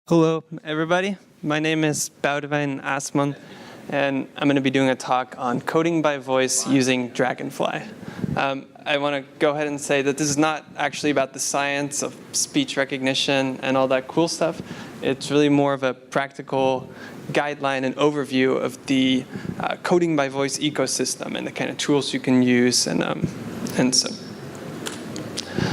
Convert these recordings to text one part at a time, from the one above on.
Hello, everybody. My name is Boudewijn Aasman, and I'm going to be doing a talk on coding by voice using Dragonfly. I want to go ahead and say that this is not actually about the science of speech recognition and all that cool stuff. It's really more of a practical guideline and overview of the coding by voice ecosystem and the kind of tools you can use and so.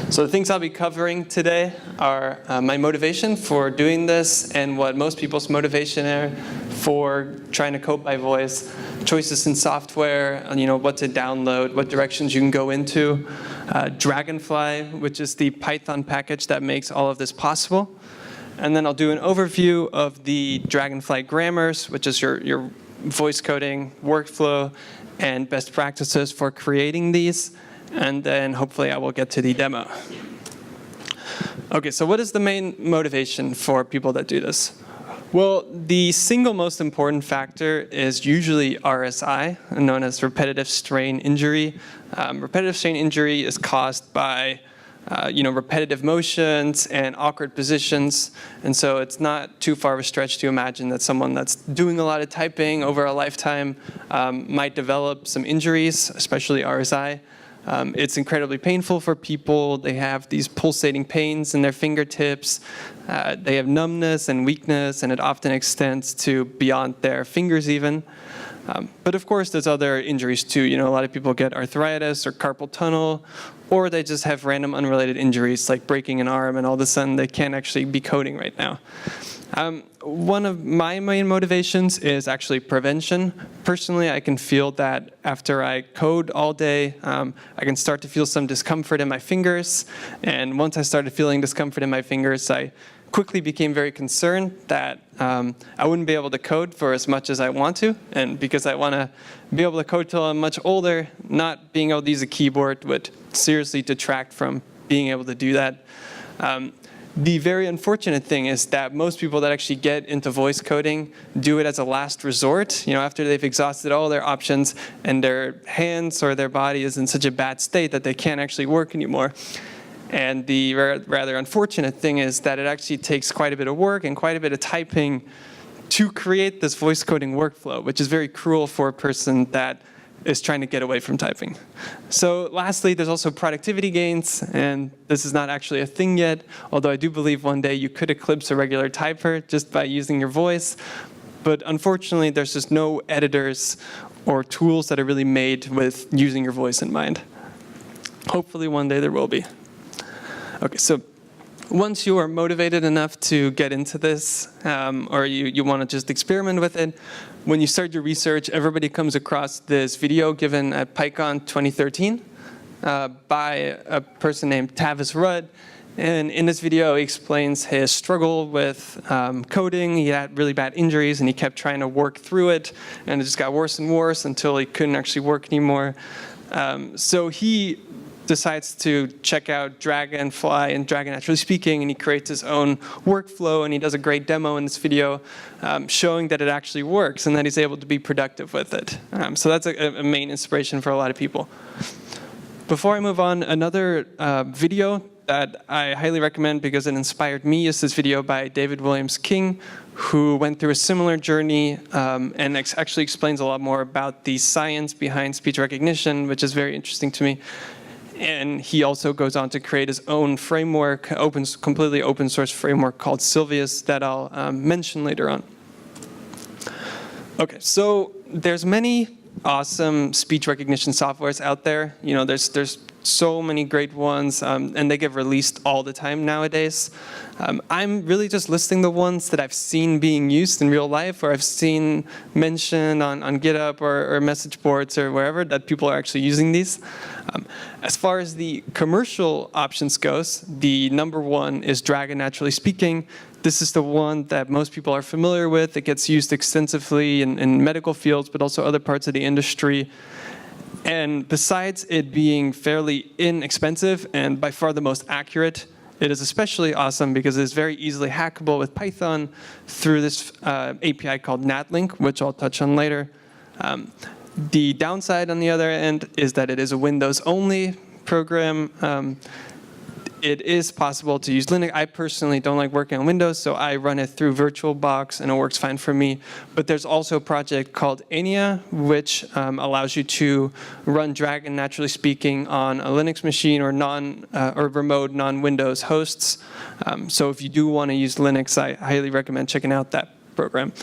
So the things I'll be covering today are my motivation for doing this and what most people's motivation are for trying to code by voice, choices in software, what to download, what directions you can go into, Dragonfly, which is the Python package that makes all of this possible. And then I'll do an overview of the Dragonfly grammars, which is your voice coding workflow and best practices for creating these. And then hopefully I will get to the demo. Okay, so what is the main motivation for people that do this? Well, the single most important factor is usually RSI, known as repetitive strain injury. Repetitive strain injury is caused by repetitive motions and awkward positions. And so it's not too far of a stretch to imagine that someone that's doing a lot of typing over a lifetime might develop some injuries, especially RSI. It's incredibly painful for people. They have these pulsating pains in their fingertips. They have numbness and weakness, and it often extends to beyond their fingers even. But of course, there's other injuries too. A lot of people get arthritis or carpal tunnel, or they just have random unrelated injuries like breaking an arm, and all of a sudden they can't actually be coding right now. One of my main motivations is actually prevention. Personally, I can feel that after I code all day, I can start to feel some discomfort in my fingers. And once I started feeling discomfort in my fingers, I quickly became very concerned that I wouldn't be able to code for as much as I want to. And because I want to be able to code till I'm much older, not being able to use a keyboard would seriously detract from being able to do that. The very unfortunate thing is that most people that actually get into voice coding do it as a last resort, after they've exhausted all their options and their hands or their body is in such a bad state that they can't actually work anymore. And the rather unfortunate thing is that it actually takes quite a bit of work and quite a bit of typing to create this voice coding workflow, which is very cruel for a person that is trying to get away from typing. So lastly, there's also productivity gains, and this is not actually a thing yet, although I do believe one day you could eclipse a regular typer just by using your voice. But unfortunately, there's just no editors or tools that are really made with using your voice in mind. Hopefully one day there will be. Okay, so once you are motivated enough to get into this, or you want to just experiment with it, when you start your research, everybody comes across this video given at PyCon 2013 by a person named Tavis Rudd. And in this video, he explains his struggle with coding. He had really bad injuries, and he kept trying to work through it. And it just got worse and worse until he couldn't actually work anymore. So he decides to check out Dragonfly and Dragon Naturally Speaking, and he creates his own workflow, and he does a great demo in this video showing that it actually works and that he's able to be productive with it. So that's a main inspiration for a lot of people. Before I move on, another video that I highly recommend because it inspired me is this video by David Williams King, who went through a similar journey and actually explains a lot more about the science behind speech recognition, which is very interesting to me. And he also goes on to create his own framework, completely open source framework called Sylvius that I'll mention later on. Okay, so there's many awesome speech recognition softwares out there. There's so many great ones, and they get released all the time nowadays. I'm really just listing the ones that I've seen being used in real life, or I've seen mentioned on GitHub or message boards or wherever that people are actually using these. As far as the commercial options goes, the number one is Dragon Naturally Speaking. This is the one that most people are familiar with. It gets used extensively in medical fields, but also other parts of the industry. And besides it being fairly inexpensive and by far the most accurate, it is especially awesome because it is very easily hackable with Python through this API called Natlink, which I'll touch on later. The downside on the other end is that it is a Windows-only program. it is possible to use Linux. I personally don't like working on Windows, so I run it through VirtualBox, and it works fine for me. But there's also a project called Enya, which allows you to run Dragon naturally speaking on a Linux machine or remote non-Windows hosts. So if you do want to use Linux, I highly recommend checking out that program.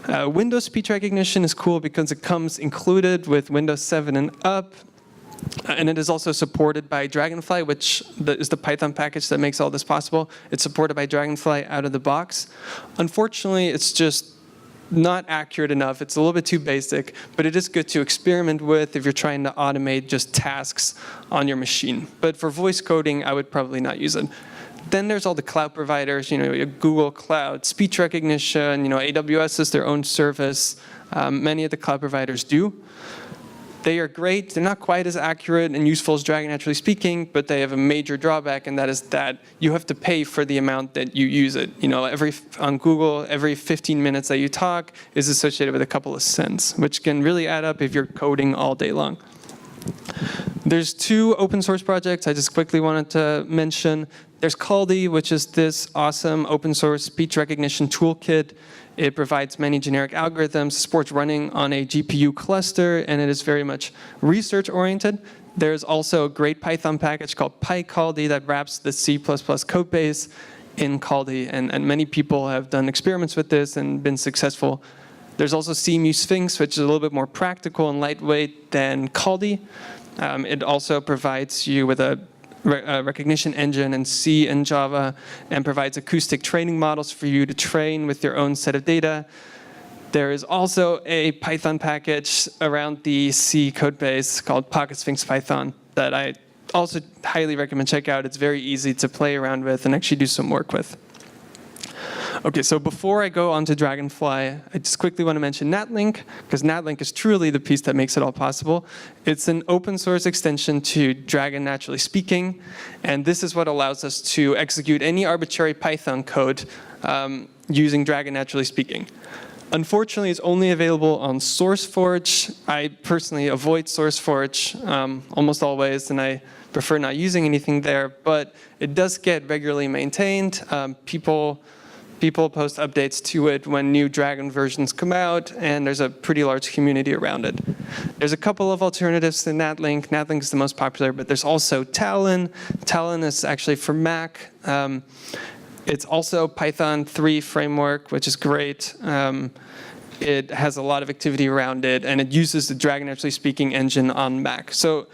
Windows speech recognition is cool because it comes included with Windows 7 and up. And it is also supported by Dragonfly, which is the Python package that makes all this possible. It's supported by Dragonfly out of the box. Unfortunately, it's just not accurate enough. It's a little bit too basic, but it is good to experiment with if you're trying to automate just tasks on your machine. But for voice coding, I would probably not use it. Then there's all the cloud providers, Google Cloud, speech recognition, AWS is their own service. Many of the cloud providers do. They are great. They're not quite as accurate and useful as Dragon naturally speaking, but they have a major drawback, and that is that you have to pay for the amount that you use it. On Google, every 15 minutes that you talk is associated with a couple of cents, which can really add up if you're coding all day long. There's 2 open source projects I just quickly wanted to mention. There's Caldi, which is this awesome open source speech recognition toolkit. It provides many generic algorithms, supports running on a GPU cluster, and it is very much research-oriented. There's also a great Python package called PyCaldi that wraps the C++ code base in Caldi, and many people have done experiments with this and been successful. There's also CMU Sphinx, which is a little bit more practical and lightweight than Caldi. It also provides you with a recognition engine in C and Java, and provides acoustic training models for you to train with your own set of data. There is also a Python package around the C code base called Pocket Sphinx Python that I also highly recommend check out. It's very easy to play around with and actually do some work with. Okay, so before I go on to Dragonfly, I just quickly want to mention Natlink, because Natlink is truly the piece that makes it all possible. It's an open source extension to Dragon naturally speaking, and this is what allows us to execute any arbitrary Python code using Dragon naturally speaking. Unfortunately, it's only available on SourceForge. I personally avoid SourceForge almost always, and I prefer not using anything there, but it does get regularly maintained. People post updates to it when new Dragon versions come out, and there's a pretty large community around it. There's a couple of alternatives to Natlink. Natlink is the most popular, but there's also Talon. Talon is actually for Mac. It's also Python 3 framework, which is great. It has a lot of activity around it, and it uses the Dragon naturally speaking engine on Mac. So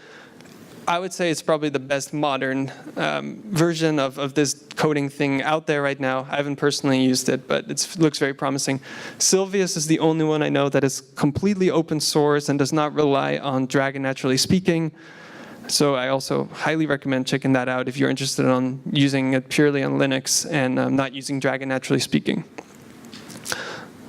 I would say it's probably the best modern version of this coding thing out there right now. I haven't personally used it, but it looks very promising. Sylvius is the only one I know that is completely open source and does not rely on Dragon naturally speaking. So I also highly recommend checking that out if you're interested in using it purely on Linux and not using Dragon naturally speaking.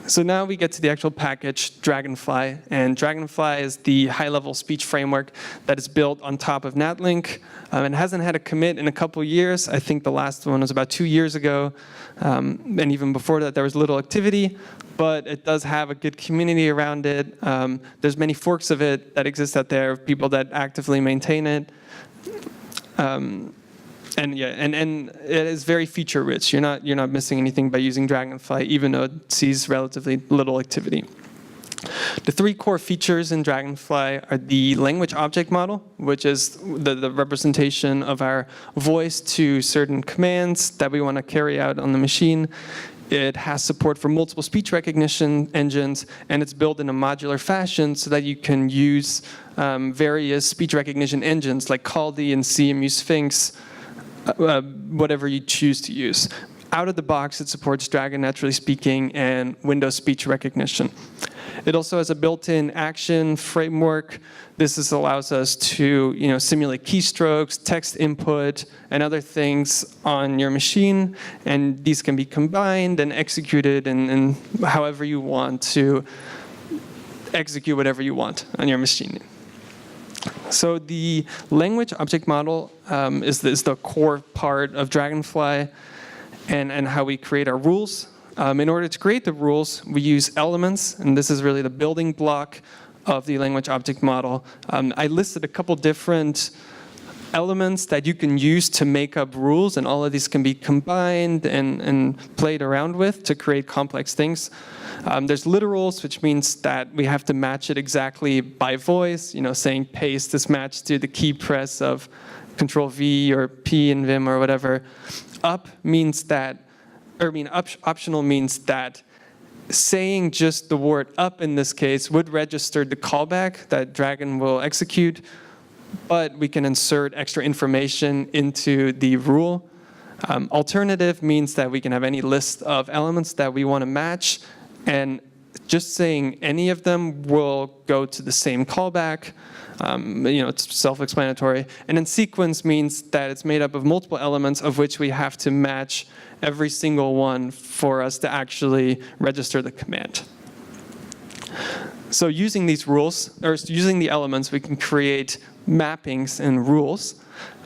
So now we get to the actual package, Dragonfly. And Dragonfly is the high-level speech framework that is built on top of Natlink. It hasn't had a commit in a couple years. I think the last one was about 2 years ago. And even before that, there was little activity. But it does have a good community around it. There's many forks of it that exist out there, people that actively maintain it. And it is very feature rich. You're not missing anything by using Dragonfly, even though it sees relatively little activity. The 3 core features in Dragonfly are the language object model, which is the representation of our voice to certain commands that we want to carry out on the machine. It has support for multiple speech recognition engines, and it's built in a modular fashion so that you can use various speech recognition engines like Caldi and CMU Sphinx, whatever you choose to use. Out of the box, it supports Dragon naturally speaking and Windows speech recognition. It also has a built-in action framework. This allows us to simulate keystrokes, text input, and other things on your machine. And these can be combined and executed in however you want to execute whatever you want on your machine. So the language object model is the core part of Dragonfly and how we create our rules. In order to create the rules, we use elements, and this is really the building block of the language object model. I listed a couple different elements that you can use to make up rules, and all of these can be combined and played around with to create complex things. There's literals, which means that we have to match it exactly by voice. Saying paste is matched to the key press of Control V or P in Vim or whatever. Optional means that saying just the word up in this case would register the callback that Dragon will execute, but we can insert extra information into the rule. Alternative means that we can have any list of elements that we want to match, and just saying any of them will go to the same callback. It's self-explanatory. And then sequence means that it's made up of multiple elements of which we have to match every single one for us to actually register the command. So using these rules, or using the elements, we can create mappings and rules.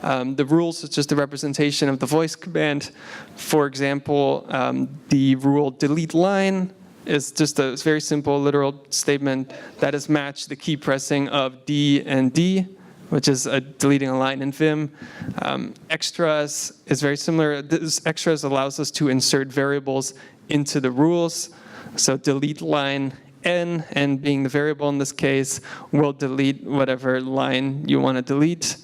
The rules is just a representation of the voice command. For example, the rule delete line is just a very simple literal statement that is matched the key pressing of D and D, which is deleting a line in Vim. Extras is very similar. This extras allows us to insert variables into the rules. So delete line n being the variable in this case, will delete whatever line you want to delete.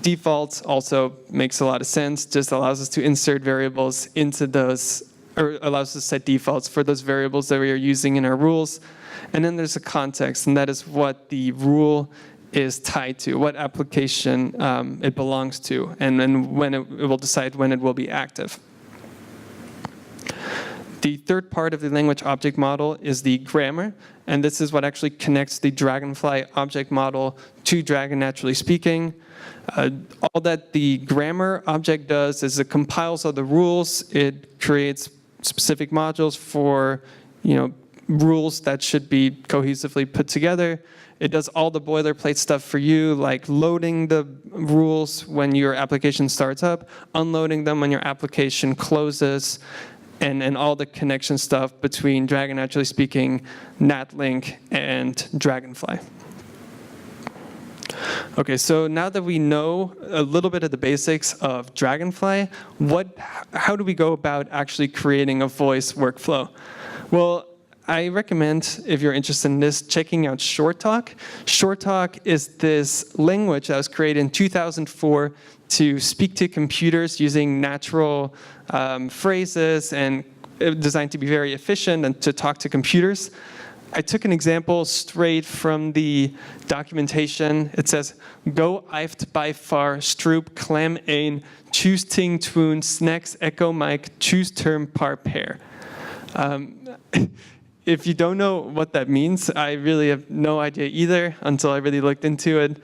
Default also makes a lot of sense, just allows us to insert variables into those, or allows us to set defaults for those variables that we are using in our rules. And then there's a context, and that is what the rule is tied to, what application it belongs to, and then when it will decide when it will be active. The third part of the language object model is the grammar, and this is what actually connects the Dragonfly object model to Dragon Naturally Speaking. All that the grammar object does is it compiles all the rules, it creates specific modules for rules that should be cohesively put together. It does all the boilerplate stuff for you, like loading the rules when your application starts up, unloading them when your application closes, and all the connection stuff between Dragon Naturally Speaking, Natlink, and Dragonfly. Okay, so now that we know a little bit of the basics of Dragonfly, how do we go about actually creating a voice workflow? Well, I recommend, if you're interested in this, checking out ShortTalk. ShortTalk is this language that was created in 2004 to speak to computers using natural phrases and designed to be very efficient and to talk to computers. I took an example straight from the documentation. It says, go eift by far, stroop, clam ein, choose ting twoon, snacks, echo mic, choose term par pair. If you don't know what that means, I really have no idea either until I really looked into it.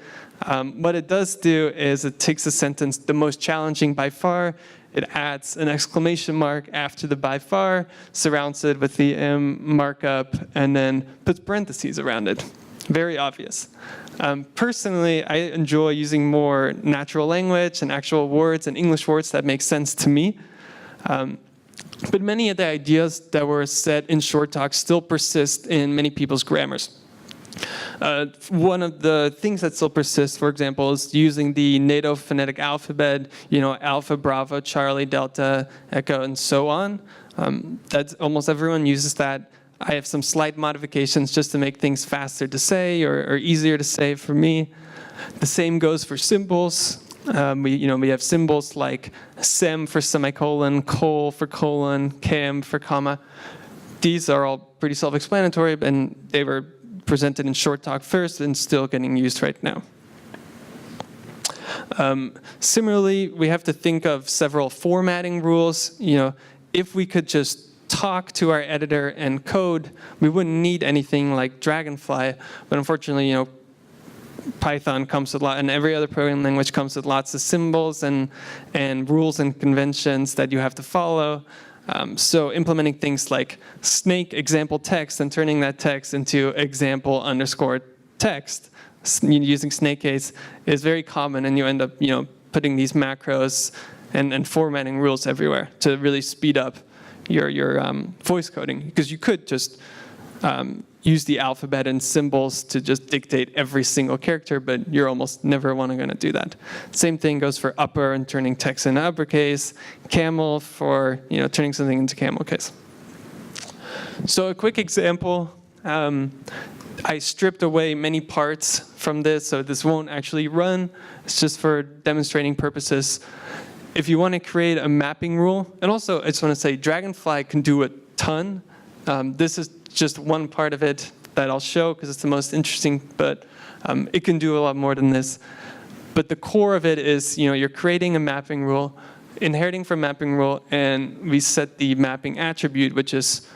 What it does do is it takes a sentence, the most challenging by far, it adds an exclamation mark after the by far, surrounds it with the markup, and then puts parentheses around it. Very obvious. Personally, I enjoy using more natural language and actual words and English words that make sense to me. But many of the ideas that were said in ShortTalk still persist in many people's grammars. One of the things that still persists, for example, is using the NATO phonetic alphabet, Alpha, Bravo, Charlie, Delta, Echo, and so on. That's almost everyone uses that. I have some slight modifications just to make things faster to say or easier to say for me. The same goes for symbols. We have symbols like sem for semicolon, col for colon, cam for comma. These are all pretty self-explanatory, and they were presented in ShortTalk first and still getting used right now. Similarly, we have to think of several formatting rules. If we could just talk to our editor and code, we wouldn't need anything like Dragonfly. But unfortunately, Python comes with a lot, and every other programming language comes with lots of symbols and rules and conventions that you have to follow. So implementing things like snake example text and turning that text into example underscore text using snake case is very common, and you end up putting these macros and formatting rules everywhere to really speed up your voice coding, because you could just use the alphabet and symbols to just dictate every single character, but you're almost never going to do that. Same thing goes for upper and turning text into uppercase, camel for turning something into camel case. So a quick example, I stripped away many parts from this, so this won't actually run. It's just for demonstrating purposes. If you want to create a mapping rule, and also I just want to say Dragonfly can do a ton. This is just one part of it that I'll show because it's the most interesting, but it can do a lot more than this. But the core of it is, you're creating a mapping rule, inheriting from mapping rule, and we set the mapping attribute, which is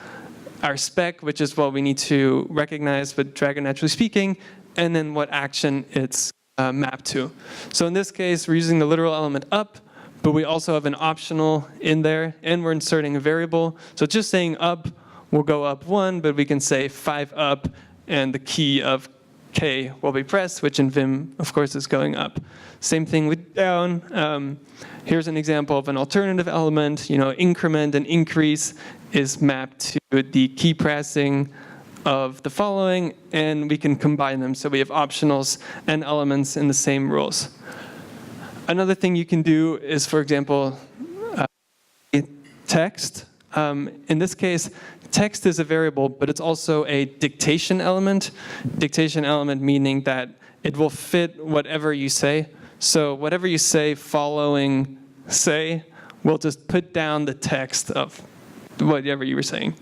our spec, which is what we need to recognize with Dragon Naturally Speaking, and then what action it's mapped to. So in this case, we're using the literal element up, but we also have an optional in there, and we're inserting a variable. So just saying up will go up 1, but we can say 5 up, and the key of K will be pressed, which in Vim, of course, is going up. Same thing with down. Here's an example of an alternative element. Increment and increase is mapped to the key pressing of the following, and we can combine them. So we have optionals and elements in the same rules. Another thing you can do is, for example, text. In this case, text is a variable, but it's also a dictation element. Dictation element meaning that it will fit whatever you say. So whatever you say following say, we'll just put down the text of whatever you were saying.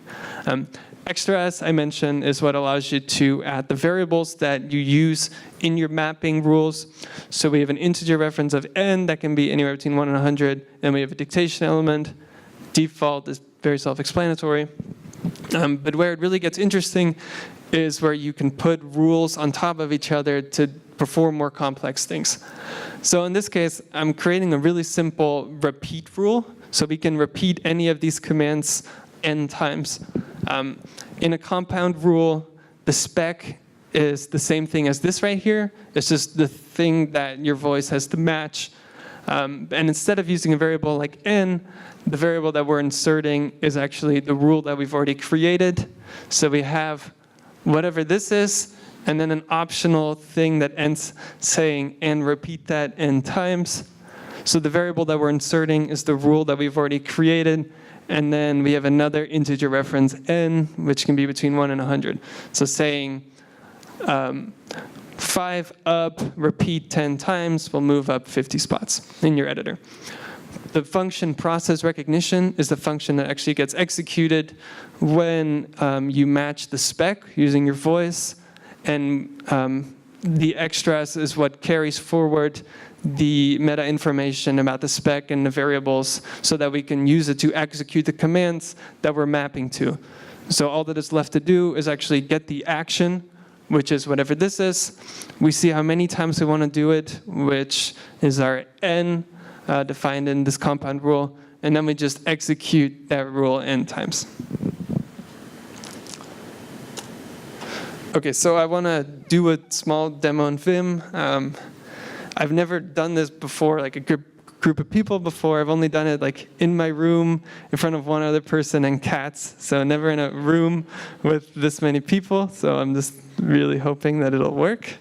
Extras, I mentioned, is what allows you to add the variables that you use in your mapping rules. So we have an integer reference of n that can be anywhere between 1 and 100. Then we have a dictation element. Default is very self-explanatory. But where it really gets interesting is where you can put rules on top of each other to perform more complex things. So in this case, I'm creating a really simple repeat rule. So we can repeat any of these commands n times. In a compound rule, the spec is the same thing as this right here. It's just the thing that your voice has to match. And instead of using a variable like n, the variable that we're inserting is actually the rule that we've already created. So we have whatever this is, and then an optional thing that ends saying and repeat that n times. So the variable that we're inserting is the rule that we've already created, and then we have another integer reference n, which can be between 1 and 100. So saying 5 up, repeat 10 times, will move up 50 spots in your editor. The function process recognition is the function that actually gets executed when you match the spec using your voice, and the extras is what carries forward the meta information about the spec and the variables so that we can use it to execute the commands that we're mapping to. So all that is left to do is actually get the action, which is whatever this is. We see how many times we want to do it, which is our n defined in this compound rule, and then we just execute that rule n times. Okay, so I want to do a small demo in Vim. I've never done this before, like a group of people before. I've only done it like in my room in front of one other person and cats, so never in a room with this many people. So I'm just really hoping that it'll work.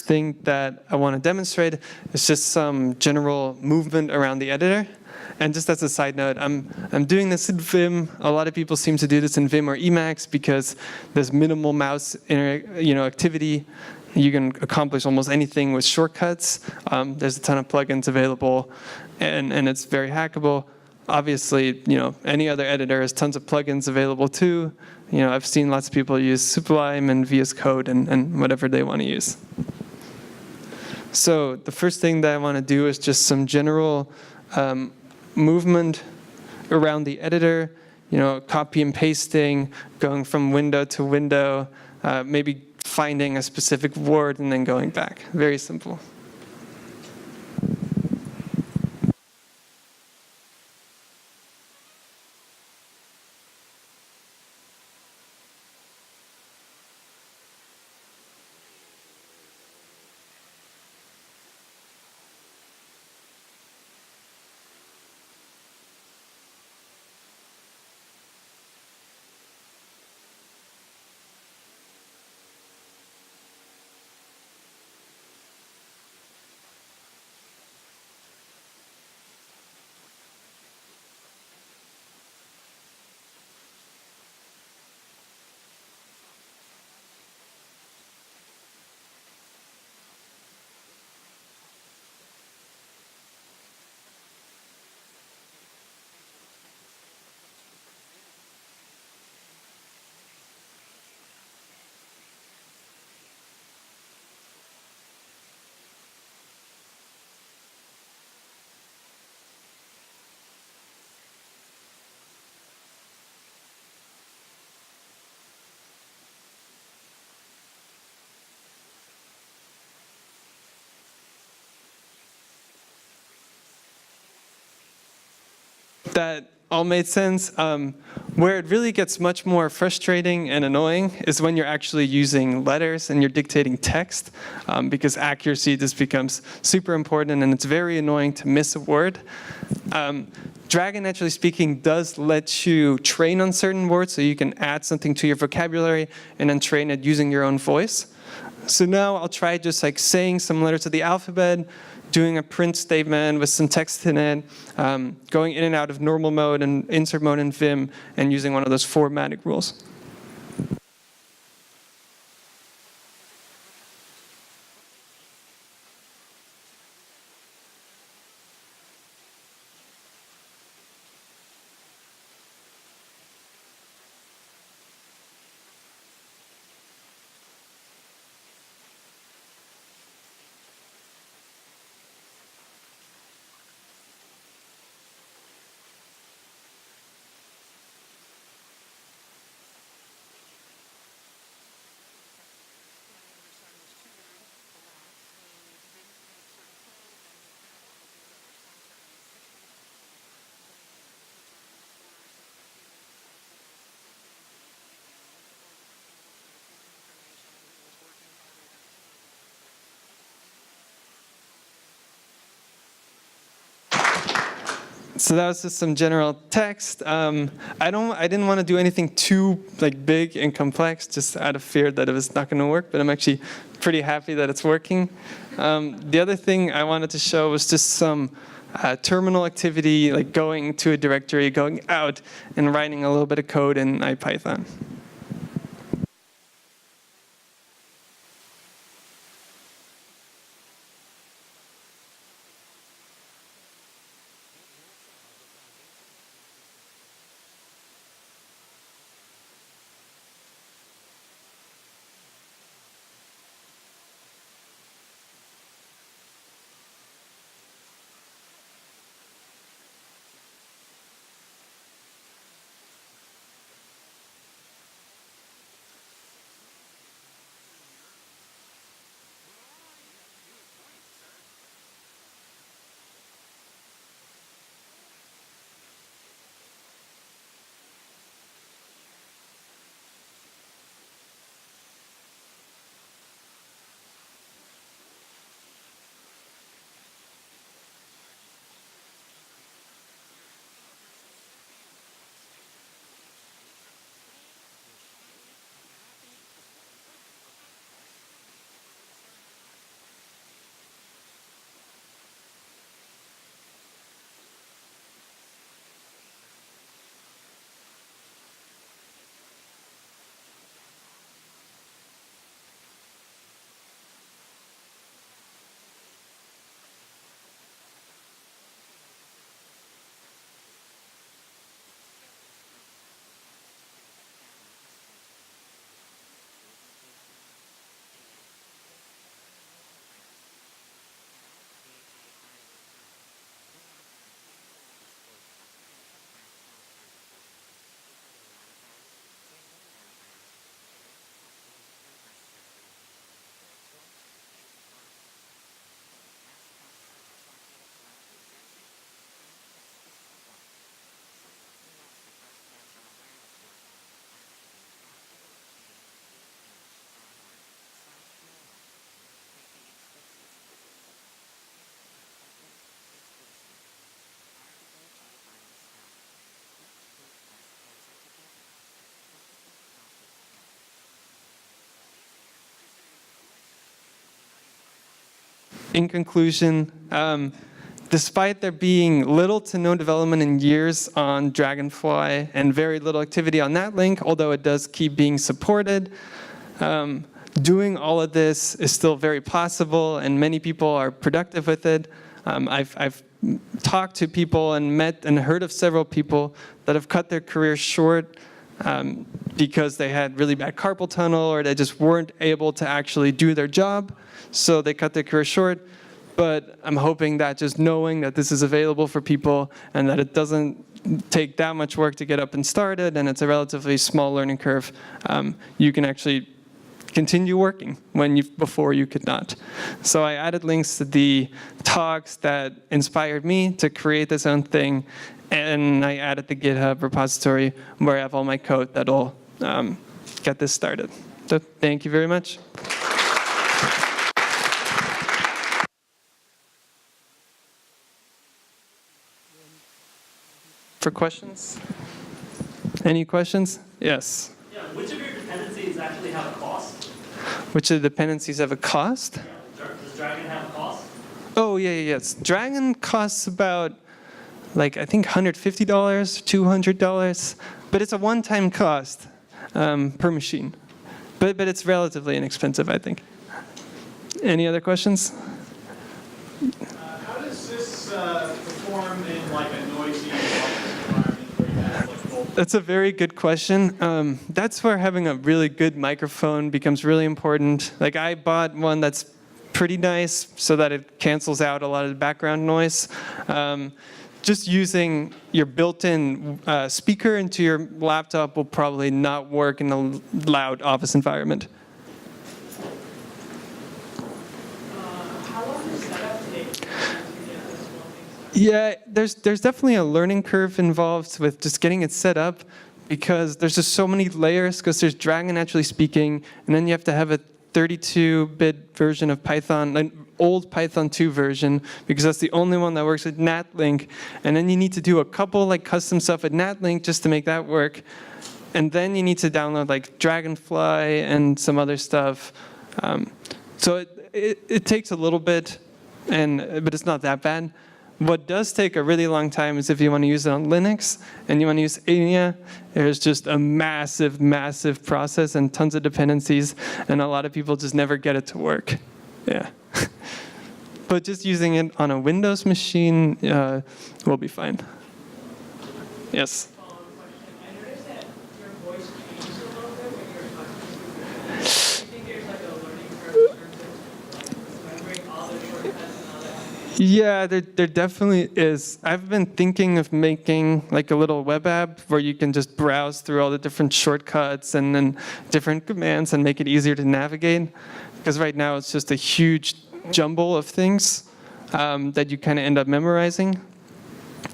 first thing that I want to demonstrate is just some general movement around the editor. And just as a side note, I'm doing this in Vim. A lot of people seem to do this in Vim or Emacs because there's minimal mouse activity. You can accomplish almost anything with shortcuts. There's a ton of plugins available, and it's very hackable. Obviously, any other editor has tons of plugins available too. I've seen lots of people use Sublime and VS Code and whatever they want to use. So the first thing that I want to do is just some general movement around the editor, copy and pasting, going from window to window, maybe finding a specific word and then going back. Very simple. That all made sense. Where it really gets much more frustrating and annoying is when you're actually using letters and you're dictating text, because accuracy just becomes super important and it's very annoying to miss a word. Dragon, naturally speaking, does let you train on certain words, so you can add something to your vocabulary and then train it using your own voice. So now I'll try just like saying some letters of the alphabet, doing a print statement with some text in it, going in and out of normal mode and insert mode in Vim, and using one of those formatting rules. So that was just some general text. I didn't want to do anything too big and complex, just out of fear that it was not going to work. But I'm actually pretty happy that it's working. The other thing I wanted to show was just some terminal activity, like going to a directory, going out, and writing a little bit of code in IPython. in conclusion, despite there being little to no development in years on Dragonfly and very little activity on Natlink, although it does keep being supported, doing all of this is still very possible, and many people are productive with it. I've talked to people and met and heard of several people that have cut their careers short because they had really bad carpal tunnel, or they just weren't able to actually do their job, so they cut their career short. But I'm hoping that just knowing that this is available for people and that it doesn't take that much work to get up and started, and it's a relatively small learning curve, you can actually continue working before you could not. So I added links to the talks that inspired me to create this own thing, and I added the GitHub repository where I have all my code that'll get this started. So thank you very much. For questions? Any questions? Yes. Yeah, which of your dependencies actually have a cost? Which of the dependencies have a cost? Yeah. Does Dragon have a cost? Oh, yes. Dragon costs about, like, I think $150, $200, but it's a one-time cost per machine. But it's relatively inexpensive, I think. Any other questions? How does this perform in like a noisy office environment where you have like multiple? That's a very good question. That's where having a really good microphone becomes really important. Like, I bought one that's pretty nice so that it cancels out a lot of the background noise. Just using your built-in speaker into your laptop will probably not work in a loud office environment. How long does setup take to get this whole thing started? Yeah, there's definitely a learning curve involved with just getting it set up, because there's just so many layers, because there's Dragon actually speaking, and then you have to have a 32-bit version of Python, an old Python 2 version, because that's the only one that works with Natlink. And then you need to do a couple like custom stuff with Natlink just to make that work. And then you need to download like Dragonfly and some other stuff. So it takes a little bit, but it's not that bad. What does take a really long time is if you want to use it on Linux and you want to use Enya. There's just a massive, massive process and tons of dependencies, and a lot of people just never get it to work. Yeah. But just using it on a Windows machine will be fine. Yes? Follow-up question. I noticed that your voice changed a little bit when you were talking to people. Do you think there's like a learning curve in terms of like remembering all the shortcuts and all that? Yeah, there definitely is. I've been thinking of making like a little web app where you can just browse through all the different shortcuts and then different commands and make it easier to navigate. Because right now it's just a huge jumble of things that you kind of end up memorizing.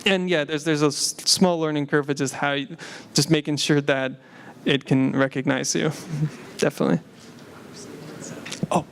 And yeah, there's a small learning curve of just making sure that it can recognize you. Definitely. Oh.